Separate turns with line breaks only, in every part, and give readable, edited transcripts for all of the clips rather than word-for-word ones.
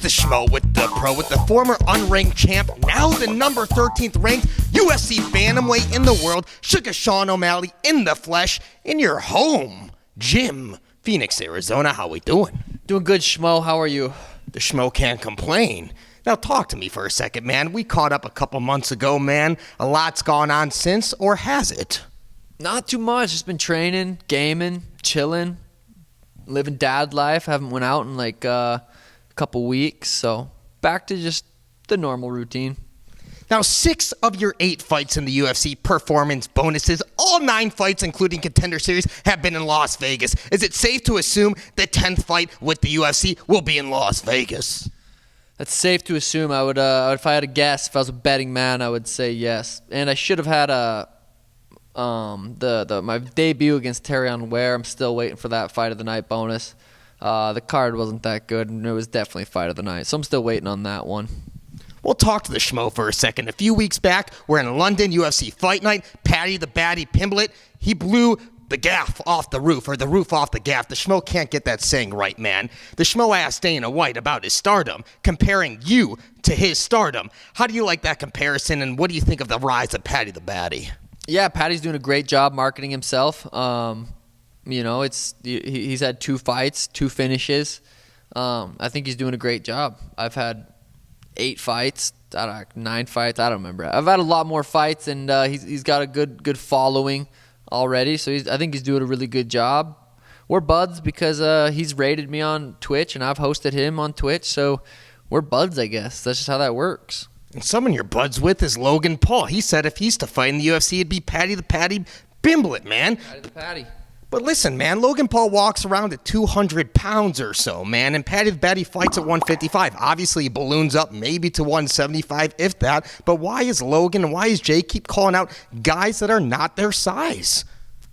the Schmo with the pro, with the former unranked champ, now the number 13th ranked UFC bantamweight in the world, Suga Sean O'Malley in the flesh, in your home gym, Phoenix, Arizona. How we doing?
Doing good, Schmo. How are you?
The Schmo can't complain. Now talk to me for a second, man. We caught up a couple months ago, man. A lot's gone on since, or has it?
Not too much. Just been training, gaming, chilling, living dad life. Haven't went out in like a couple weeks, so back to just the normal routine.
Now, 6 of your 8 fights in the UFC performance bonuses, all 9 fights, including Contender Series, have been in Las Vegas. Is it safe to assume the 10th fight with the UFC will be in Las Vegas?
That's safe to assume. I would, if I had a guess, if I was a betting man, I would say yes. And I should have had my debut against Petr Yan. I'm still waiting for that fight of the night bonus. The card wasn't that good, and it was definitely fight of the night. So I'm still waiting on that one.
We'll talk to the Schmo for a second. A few weeks back, we're in London, UFC Fight Night. Paddy The Baddy Pimblett, he blew the gaff off the roof, or the roof off the gaff. The Schmo can't get that saying right, man. The Schmo asked Dana White about his stardom, comparing you to his stardom. How do you like that comparison, and what do you think of the rise of Paddy The Baddy?
Yeah, Paddy's doing a great job marketing himself. You know, he's had 2 fights, 2 finishes. I think he's doing a great job. I've had 8 fights, 9 fights, I don't remember. I've had a lot more fights, and he's got a good following already. So I think he's doing a really good job. We're buds because he's rated me on Twitch, and I've hosted him on Twitch. So we're buds, I guess. That's just how that works.
And someone you're buds with is Logan Paul. He said if he's to fight in the UFC, it'd be Paddy The Baddy Pimblett, man.
Paddy the Paddy.
But listen, man, Logan Paul walks around at 200 pounds or so, man, and Paddy The Baddy fights at 155. Obviously, he balloons up maybe to 175, if that. But why is Logan and why is Jay keep calling out guys that are not their size?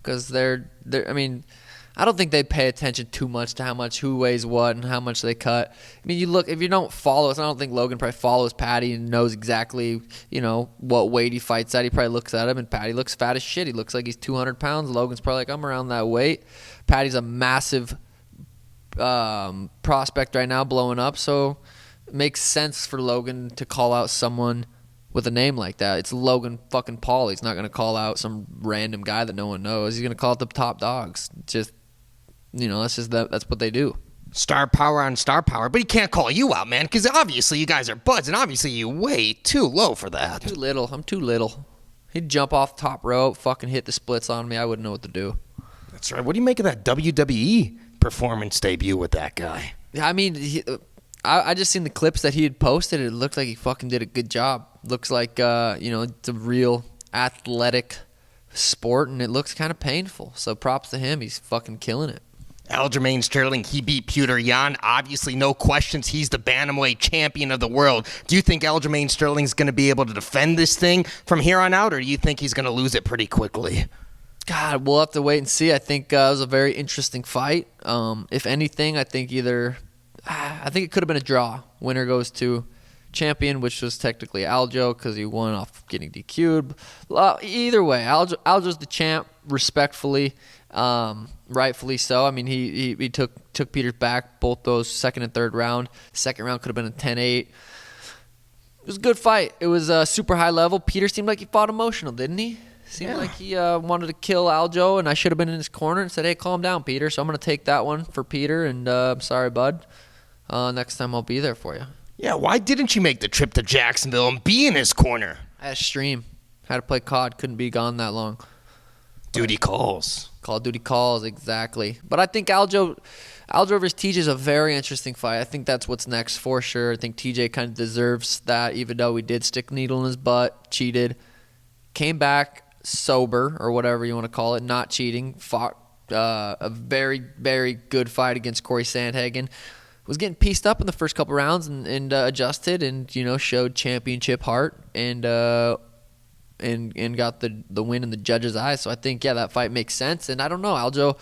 Because they're I mean, I don't think they pay attention too much to how much who weighs what and how much they cut. I mean, you look, if you don't follow us, I don't think Logan probably follows Paddy and knows exactly, you know, what weight he fights at. He probably looks at him, and Paddy looks fat as shit. He looks like he's 200 pounds. Logan's probably like, I'm around that weight. Paddy's a massive prospect right now, blowing up, so it makes sense for Logan to call out someone with a name like that. It's Logan fucking Paul. He's not going to call out some random guy that no one knows. He's going to call out the top dogs. Just, you know, that's what they do.
Star power on star power. But he can't call you out, man, because obviously you guys are buds, and obviously you way too low for that.
Too little. I'm too little. He'd jump off the top rope, fucking hit the splits on me. I wouldn't know what to do.
That's right. What do you make of that WWE performance debut with that guy?
I mean, I just seen the clips that he had posted. It looked like he fucking did a good job. Looks like, you know, it's a real athletic sport, and it looks kind of painful. So props to him. He's fucking killing it.
Aljamain Sterling, he beat Petr Yan. Obviously, no questions, he's the bantamweight champion of the world. Do you think Aljamain Sterling's going to be able to defend this thing from here on out, or do you think he's going to lose it pretty quickly?
God, we'll have to wait and see. I think it was a very interesting fight. If anything, I think it could have been a draw. Winner goes to champion, which was technically Aljo because he won off getting DQ'd. Either way, Aljo's the champ, respectfully. Rightfully so. I mean, he took Peter's back both those second and third round. Second round could have been a 10-8. It was a good fight. It was super high level. Peter seemed like he fought emotional, didn't he? Seemed like he wanted to kill Aljo, and I should have been in his corner and said, hey, calm down, Peter. So I'm going to take that one for Peter, and I'm sorry, bud. Next time I'll be there for you.
Yeah, why didn't you make the trip to Jacksonville and be in his corner?
I had to stream. Had to play COD. Couldn't be gone that long.
Duty calls.
Call of Duty calls, exactly. But I think Aljo versus TJ is a very interesting fight. I think that's what's next for sure. I think TJ kind of deserves that, even though we did stick a needle in his butt, cheated, came back sober, or whatever you want to call it, not cheating, fought a very, very good fight against Corey Sandhagen. Was getting pieced up in the first couple rounds and adjusted and, you know, showed championship heart and got the win in the judge's eyes. So I think, yeah, that fight makes sense. And I don't know, Aljo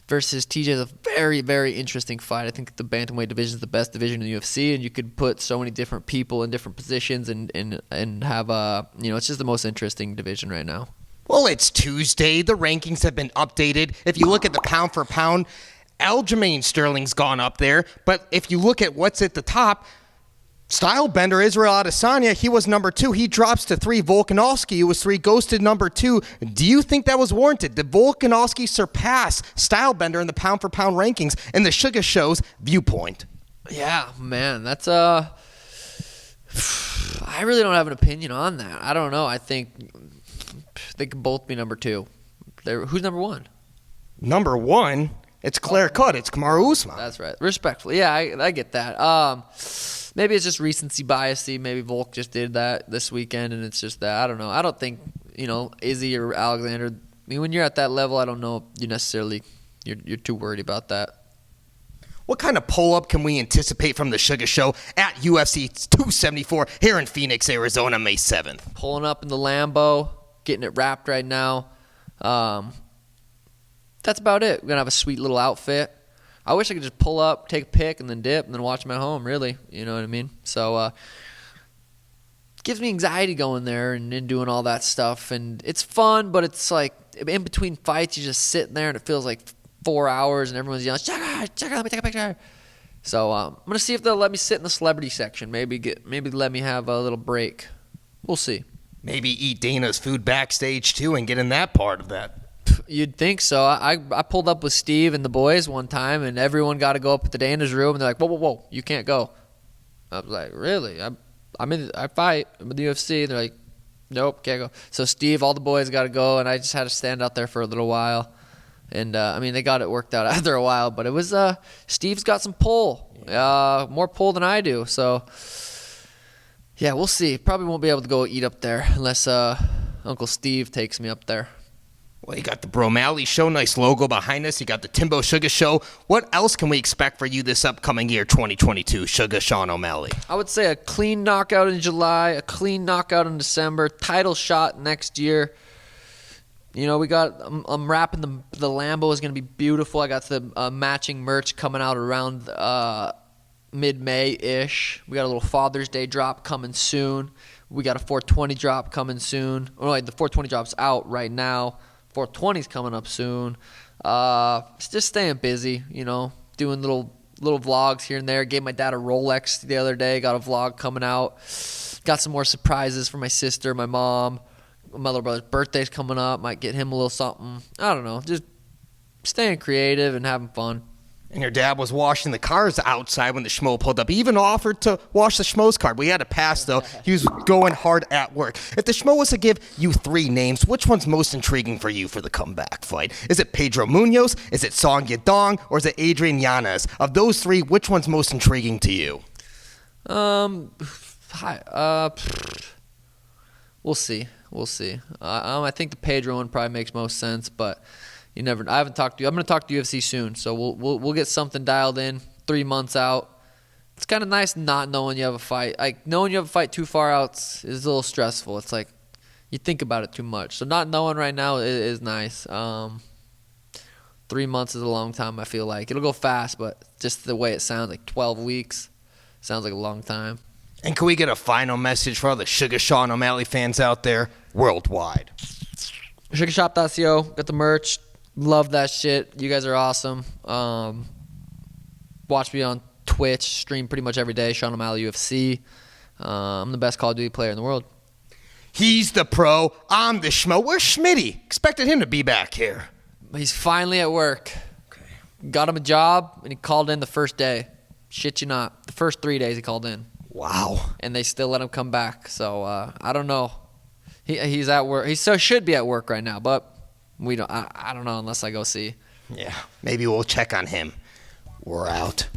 versus TJ is a very, very interesting fight. I think the bantamweight division is the best division in the UFC, and you could put so many different people in different positions and have you know, it's just the most interesting division right now.
Well, it's Tuesday. The rankings have been updated. If you look at the pound for pound, Aljamain Sterling's gone up there, but if you look at what's at the top, Stylebender Israel Adesanya, he was number 2. He drops to 3. Volkanovski, who was 3, goes to number 2. Do you think that was warranted? Did Volkanovski surpass Stylebender in the pound-for-pound rankings in the Suga Show's viewpoint?
Yeah, man, that's I really don't have an opinion on that. I don't know. I think they could both be number 2. Who's number 1?
Number 1? It's clear cut. It's Kamaru Usman.
That's right. Respectfully. Yeah, I get that. Maybe it's just recency biasy. Maybe Volk just did that this weekend, and it's just that. I don't know. I don't think, Izzy or Alexander, I mean, when you're at that level, I don't know you necessarily, you're too worried about that.
What kind of pull-up can we anticipate from the Suga Show at UFC 274 here in Phoenix, Arizona, May 7th?
Pulling up in the Lambo, getting it wrapped right now. That's about it. We're going to have a sweet little outfit. I wish I could just pull up, take a pic, and then dip, and then watch them at home, really. You know what I mean? So it gives me anxiety going there and doing all that stuff. And it's fun, but it's like in between fights, you're just sitting there, and it feels like 4 hours, and everyone's yelling, check out, let me take a picture. So I'm going to see if they'll let me sit in the celebrity section. Maybe let me have a little break. We'll see.
Maybe eat Dana's food backstage, too, and get in that part of that.
You'd think so. I pulled up with Steve and the boys one time, and everyone got to go up to Dana's room, and they're like, whoa, you can't go. I was like, really? I fight. I'm in the UFC. And they're like, nope, can't go. So Steve, all the boys got to go, and I just had to stand out there for a little while. And, they got it worked out after a while, but it was Steve's got some pull, more pull than I do. So, yeah, we'll see. Probably won't be able to go eat up there unless Uncle Steve takes me up there.
Well, you got the Bromalley Show, nice logo behind us. You got the Timbo Suga Show. What else can we expect for you this upcoming year, 2022, Suga Sean O'Malley?
I would say a clean knockout in July, a clean knockout in December, title shot next year. I'm wrapping the Lambo is going to be beautiful. I got the matching merch coming out around mid-May-ish. We got a little Father's Day drop coming soon. We got a 420 drop coming soon. The 420 drop's out right now. 420's coming up soon. Just staying busy, doing little vlogs here and there. Gave my dad a Rolex the other day. Got a vlog coming out. Got some more surprises for my sister, my mom. My little brother's birthday's coming up. Might get him a little something. I don't know. Just staying creative and having fun.
And your dad was washing the cars outside when the Schmo pulled up. He even offered to wash the Schmo's car. We had to pass, though. He was going hard at work. If the Schmo was to give you 3 names, which one's most intriguing for you for the comeback fight? Is it Pedro Munhoz? Is it Song Yadong? Or is it Adrian Yanez? Of those 3, which one's most intriguing to you?
We'll see. I think the Pedro one probably makes most sense, but I haven't talked to you. I'm going to talk to UFC soon, so we'll get something dialed in 3 months out. It's kind of nice not knowing you have a fight. Like, knowing you have a fight too far out is a little stressful. It's like you think about it too much. So not knowing right now is nice. 3 months is a long time, I feel like. It'll go fast, but just the way it sounds, like 12 weeks, sounds like a long time.
And can we get a final message for all the Suga Sean O'Malley fans out there worldwide?
SugaShop.co, got the merch. Love that shit. You guys are awesome. Watch me on Twitch, stream pretty much every day, Sean O'Malley UFC. I'm the best Call of Duty player in the world.
He's the pro. I'm the Schmo. Where's Schmitty? Expected him to be back here.
He's finally at work. Okay. Got him a job, and he called in the first day. Shit you not. The first 3 days he called in.
Wow.
And they still let him come back. So I don't know. He's at work. He should be at work right now, but we don't. I don't know unless I go see.
Yeah, maybe we'll check on him. We're out.